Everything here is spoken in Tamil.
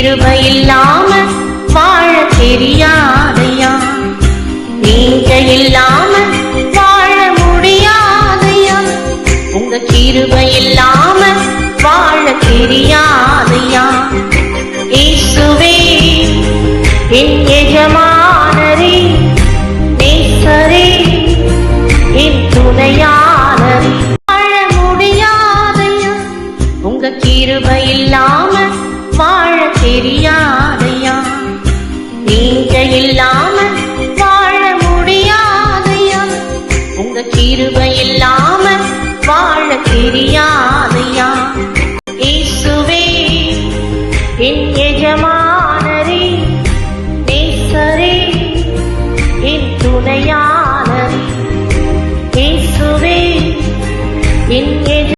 கிருபை இல்லாம வாழ தெரியாதையா, நீங்க இல்லாம வாழ முடியாதையா, உங்க கிருபை இல்லாம வாழ தெரியாதையா. இயேசுவே என் எஜமானரே, நேசரே என் துணையானரே, வாழ முடியாதையா, உங்க கிருபை இல்லாம வாழ தெரியாதையா, நீங்க இல்லாம வாழ முடியாதையா, உங்க கிருபை இல்லாம வாழ தெரியாதையா.